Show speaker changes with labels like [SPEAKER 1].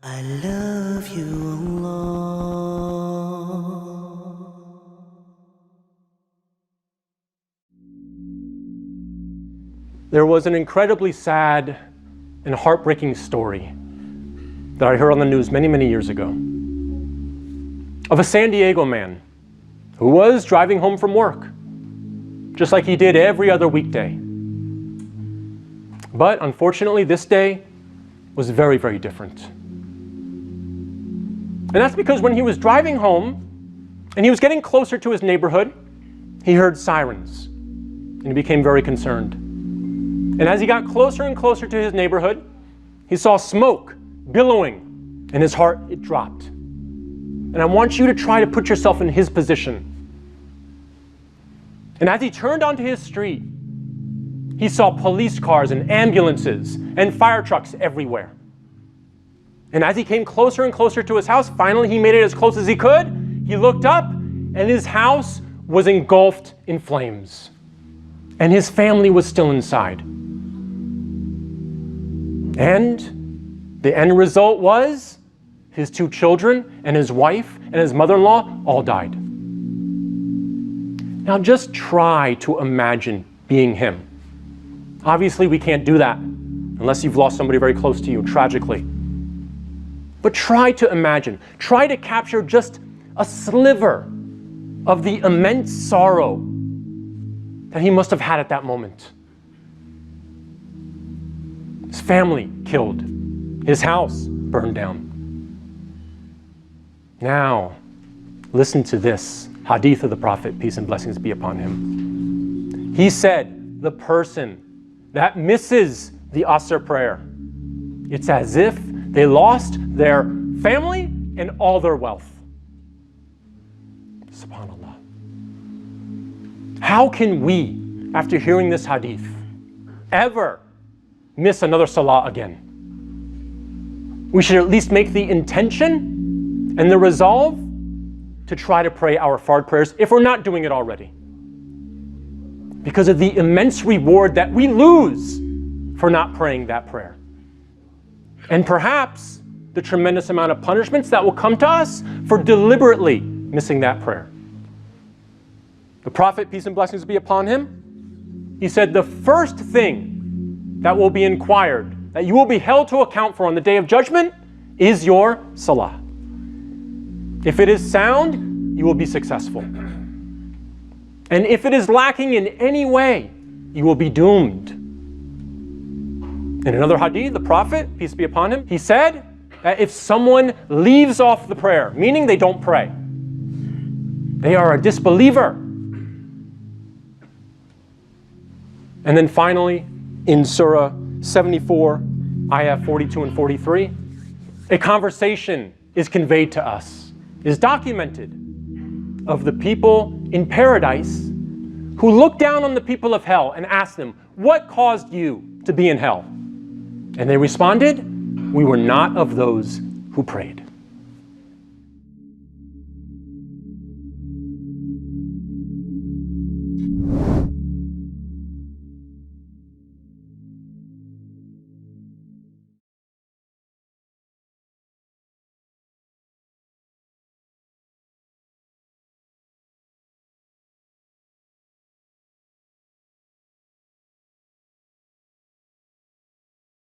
[SPEAKER 1] I love you, Allah.
[SPEAKER 2] There was an incredibly sad and heartbreaking story that I heard on the news many, many years ago of a San Diego man who was driving home from work, just like he did every other weekday. But unfortunately, this day was very, very different. And that's because when he was driving home and he was getting closer to his neighborhood, he heard sirens and he became very concerned. And as he got closer and closer to his neighborhood, he saw smoke billowing and his heart, it dropped. And I want you to try to put yourself in his position. And as he turned onto his street, he saw police cars and ambulances and fire trucks everywhere. And as he came closer and closer to his house, finally he made it as close as he could. He looked up and his house was engulfed in flames. And his family was still inside. And the end result was his 2 children and his wife and his mother-in-law all died. Now just try to imagine being him. Obviously we can't do that unless you've lost somebody very close to you, tragically. But try to imagine, try to capture just a sliver of the immense sorrow that he must have had at that moment. His family killed, his house burned down. Now, listen to this hadith of the Prophet, peace and blessings be upon him. He said, the person that misses the Asr prayer, it's as if they lost their family and all their wealth. SubhanAllah. How can we, after hearing this hadith, ever miss another salah again? We should at least make the intention and the resolve to try to pray our fard prayers if we're not doing it already, because of the immense reward that we lose for not praying that prayer. And perhaps the tremendous amount of punishments that will come to us for deliberately missing that prayer. The Prophet, peace and blessings be upon him, he said the first thing that will be inquired, that you will be held to account for on the Day of Judgment, is your salah. If it is sound, you will be successful. And if it is lacking in any way, you will be doomed. In another hadith, the Prophet, peace be upon him, he said that if someone leaves off the prayer, meaning they don't pray, they are a disbeliever. And then finally, in Surah 74, ayah 42 and 43, a conversation is conveyed to us, is documented, of the people in paradise who look down on the people of hell and ask them, what caused you to be in hell? And they responded, we were not of those who prayed.